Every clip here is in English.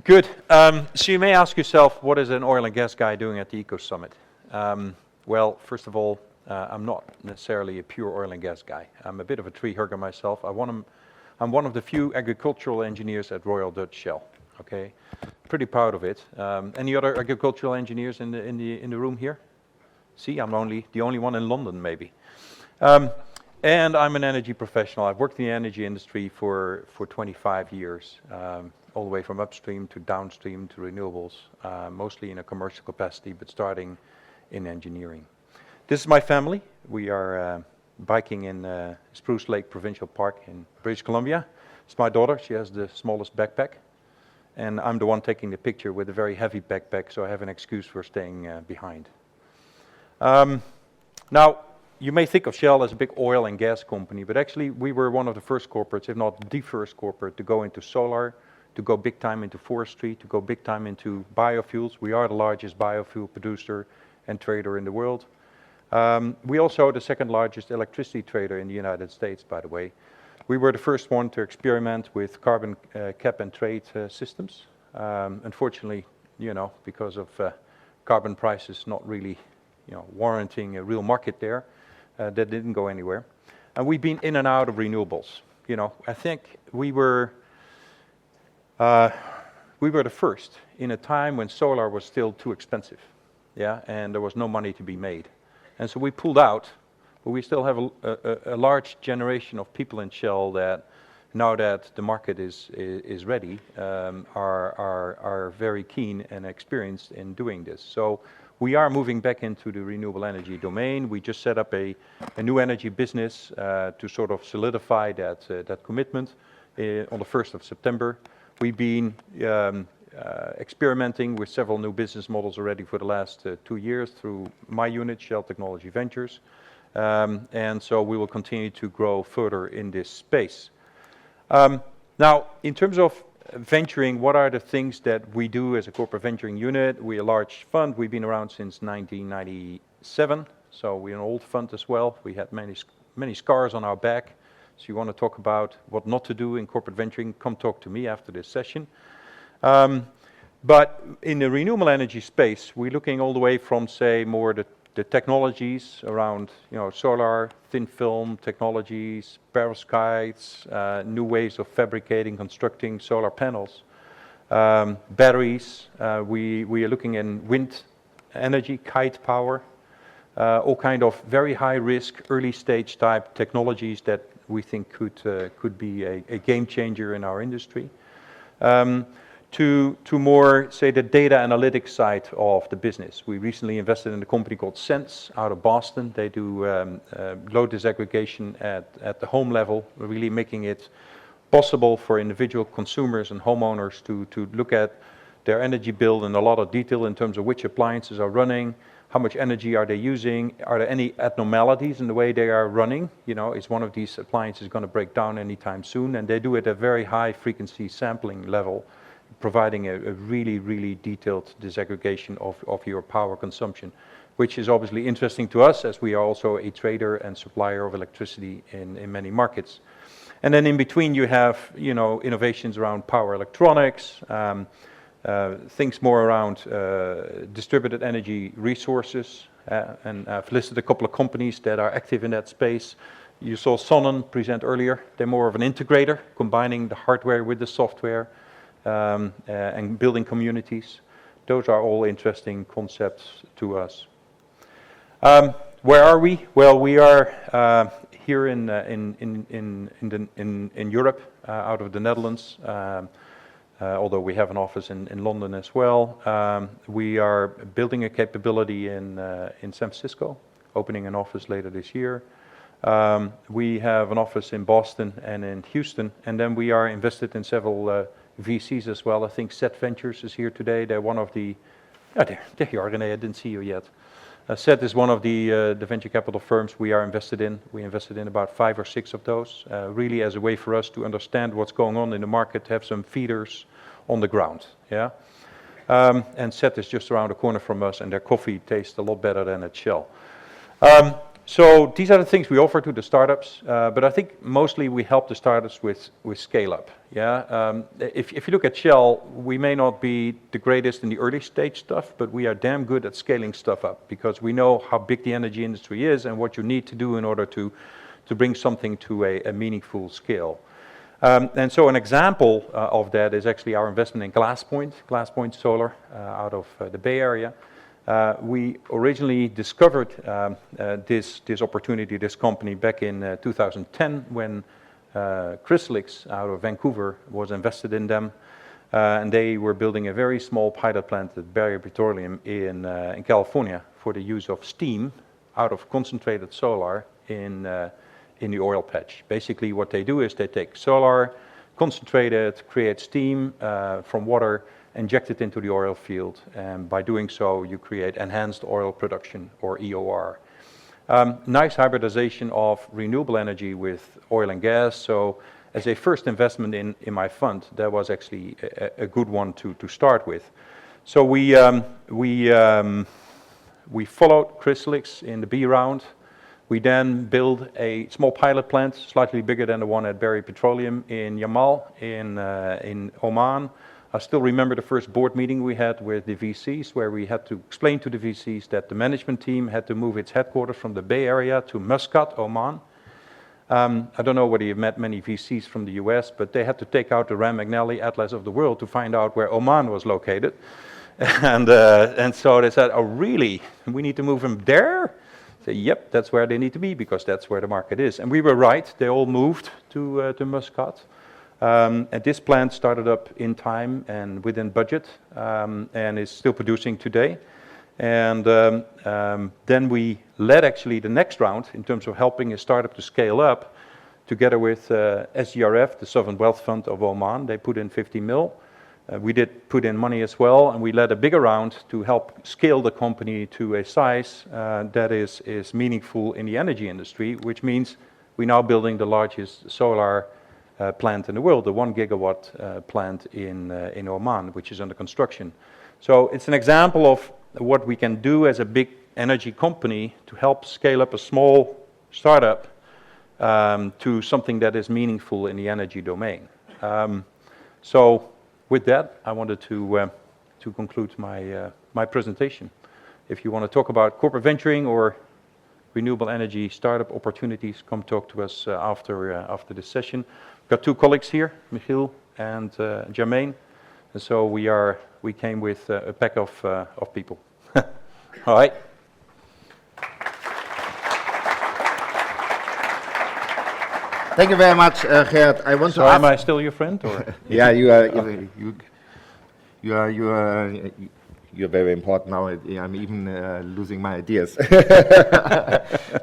Good. So you may ask yourself, what is an oil and gas guy doing at the Ecosummit? Well, first of all, I'm not necessarily a pure oil and gas guy. I'm a bit of a tree hugger myself. I'm one of the few agricultural engineers at Royal Dutch Shell. Okay, pretty proud of it. Any other agricultural engineers in the room here? See, I'm the only one in London, maybe. And I'm an energy professional. I've worked in the energy industry for 25 years, all the way from upstream to downstream to renewables, mostly in a commercial capacity, but starting in engineering. This is my family. We are biking in Spruce Lake Provincial Park in British Columbia. It's my daughter. She has the smallest backpack. And I'm the one taking the picture with a very heavy backpack, so I have an excuse for staying behind. Now, you may think of Shell as a big oil and gas company, but actually we were one of the first corporates, if not the first corporate, to go into solar, to go big time into forestry, to go big time into biofuels. We are the largest biofuel producer and trader in the world. We also are the second largest electricity trader in the United States, by the way. We were the first one to experiment with carbon cap and trade systems. Unfortunately, because of carbon prices not really warranting a real market there, that didn't go anywhere. And we've been in and out of renewables. I think we were the first in a time when solar was still too expensive, and there was no money to be made. And so we pulled out, but we still have a large generation of people in Shell that, now that the market is ready, are very keen and experienced in doing this. So we are moving back into the renewable energy domain. We just set up a new energy business to sort of solidify that commitment on the 1st of September. We've been experimenting with several new business models already for the last 2 years through my unit, Shell Technology Ventures. And so we will continue to grow further in this space. Now, in terms of venturing, what are the things that we do as a corporate venturing unit? We're a large fund. We've been around since 1997, so we're an old fund as well. We had many scars on our back. So you want to talk about what not to do in corporate venturing, come talk to me after this session. But in the renewable energy space, we're looking all the way from, say, more the technologies around, solar, thin film technologies, perovskites, new ways of fabricating, constructing solar panels, batteries. We are looking in wind energy, kite power, all kind of very high risk, early stage type technologies that we think could be a game changer in our industry. To more, say, the data analytics side of the business. We recently invested in a company called Sense out of Boston. They do load disaggregation at the home level, really making it possible for individual consumers and homeowners to look at their energy bill in a lot of detail in terms of which appliances are running, how much energy are they using, are there any abnormalities in the way they are running? Is one of these appliances going to break down anytime soon? And they do it at a very high frequency sampling level, providing a really, really detailed disaggregation of your power consumption, which is obviously interesting to us as we are also a trader and supplier of electricity in many markets. And then in between you have, innovations around power electronics, things more around distributed energy resources, and I've listed a couple of companies that are active in that space. You saw Sonnen present earlier. They're more of an integrator, combining the hardware with the software, and building communities. Those are all interesting concepts to us. Where are we? Well, we are here in Europe, out of the Netherlands. Although we have an office in London as well. We are building a capability in San Francisco, opening an office later this year. We have an office in Boston and in Houston, and then we are invested in several VCs as well. I think Set Ventures is here today. They're one of the, there you are, René, I didn't see you yet. Set is one of the venture capital firms we are invested in. We invested in about 5 or 6 of those, really as a way for us to understand what's going on in the market, to have some feeders on the ground. And Set is just around the corner from us, and their coffee tastes a lot better than at Shell. So these are the things we offer to the startups, but I think mostly we help the startups with scale up. Yeah, if you look at Shell, we may not be the greatest in the early stage stuff, but we are damn good at scaling stuff up because we know how big the energy industry is and what you need to do in order to bring something to a meaningful scale. And so an example of that is actually our investment in GlassPoint Solar out of the Bay Area. We originally discovered this opportunity, this company, back in 2010 when Chrysalix out of Vancouver was invested in them. And they were building a very small pilot plant at Barrier Petroleum in California for the use of steam out of concentrated solar in the oil patch. Basically what they do is they take solar, concentrate it, create steam from water, inject it into the oil field, and by doing so you create enhanced oil production, or EOR. Nice hybridization of renewable energy with oil and gas. So as a first investment in my fund, that was actually a good one to start with. So we followed Chrysalix in the B round. We then built a small pilot plant, slightly bigger than the one at Barrier Petroleum in Yamal in Oman. I still remember the first board meeting we had with the VCs, where we had to explain to the VCs that the management team had to move its headquarters from the Bay Area to Muscat, Oman. I don't know whether you've met many VCs from the US, but they had to take out the Ram McNally Atlas of the World to find out where Oman was located. And so they said, oh really, we need to move them there? I said, yep, that's where they need to be because that's where the market is. And we were right, they all moved to Muscat. And this plant started up in time and within budget, and is still producing today. And then we led actually the next round in terms of helping a startup to scale up, together with SGRF, the Sovereign Wealth Fund of Oman. They put in 50 mil. We did put in money as well, and we led a bigger round to help scale the company to a size that is meaningful in the energy industry, which means we're now building the largest solar plant in the world, the 1 gigawatt plant in Oman, which is under construction. So it's an example of what we can do as a big energy company to help scale up a small startup to something that is meaningful in the energy domain. So with that, I wanted to conclude my presentation. If you want to talk about corporate venturing or renewable energy startup opportunities, come talk to us after this session. Got two colleagues here, Michiel and Jermaine, and so we came with a pack of people. All right. Thank you very much, Geert. I want to ask. Am I still your friend, or? Yeah, you are. You're very important now. I'm even losing my ideas.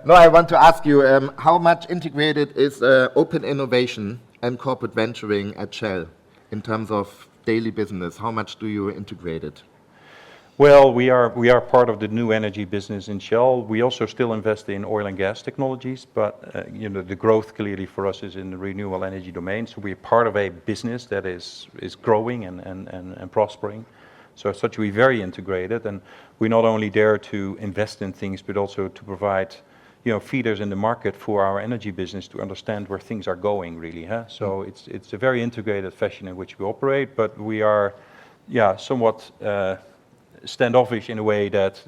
No, I want to ask you, how much integrated is open innovation and corporate venturing at Shell in terms of daily business? How much do you integrate it? Well, we are part of the new energy business in Shell. We also still invest in oil and gas technologies, but the growth clearly for us is in the renewable energy domain. So we're part of a business that is growing and prospering. So as such, we're very integrated, and we're not only there to invest in things, but also to provide, feeders in the market for our energy business to understand where things are going, really. So it's a very integrated fashion in which we operate, but we are, somewhat standoffish in a way that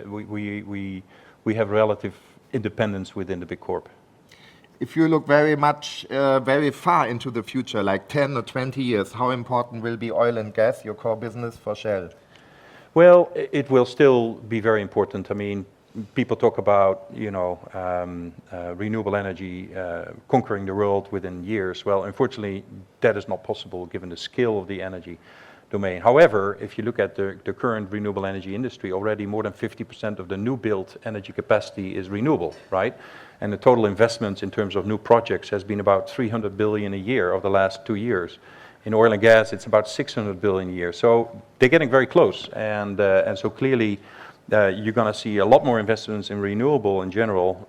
we have relative independence within the big corp. If you look very far into the future, like 10 or 20 years, how important will be oil and gas, your core business, for Shell? Well, it will still be very important. I mean, people talk about, renewable energy conquering the world within years. Well, unfortunately, that is not possible given the scale of the energy domain. However, if you look at the current renewable energy industry, already more than 50% of the new built energy capacity is renewable, right? And the total investments in terms of new projects has been about 300 billion a year over the last 2 years. In oil and gas, it's about 600 billion a year. So they're getting very close, and so clearly you're going to see a lot more investments in renewable in general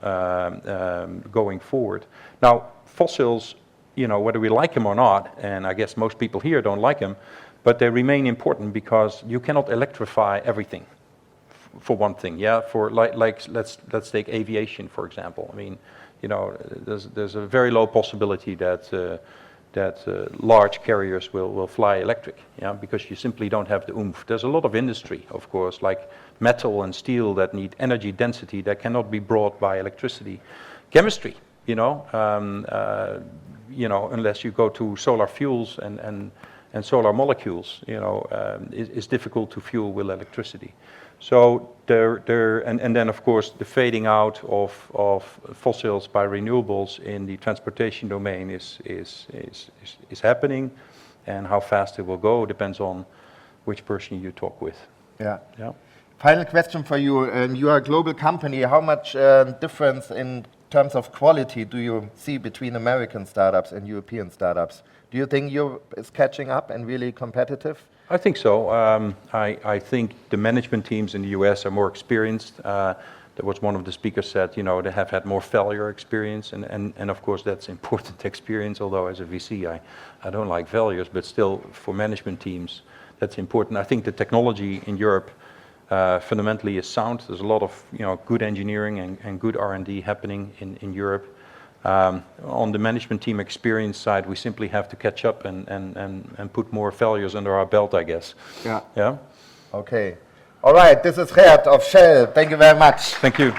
going forward. Now, fossils, whether we like them or not, and I guess most people here don't like them, but they remain important because you cannot electrify everything. for one thing, yeah. For like let's take aviation for example. I mean, you know, there's a very low possibility that large carriers will fly electric, yeah, because you simply don't have the oomph. There's a lot of industry, of course, like metal and steel that need energy density that cannot be brought by electricity. Chemistry, you know, unless you go to solar fuels and solar molecules, you know, is difficult to fuel with electricity. So and then of course the fading out of fossils by renewables in the transportation domain is happening, and how fast it will go depends on which person you talk with. Yeah. Yeah. Final question for you. You are a global company. How much difference in terms of quality do you see between American startups and European startups? Do you think Europe is catching up and really competitive? I think so. I think the management teams in the US are more experienced. There was one of the speakers said, you know, they have had more failure experience, and of course that's important experience, although as a VC I don't like failures, but still for management teams that's important. I think the technology in Europe fundamentally is sound. There's a lot of, you know, good engineering and good R&D happening in Europe. On the management team experience side, we simply have to catch up and put more failures under our belt, I guess. Yeah. Yeah. Okay. All right. This is Geert of Shell. Thank you very much. Thank you.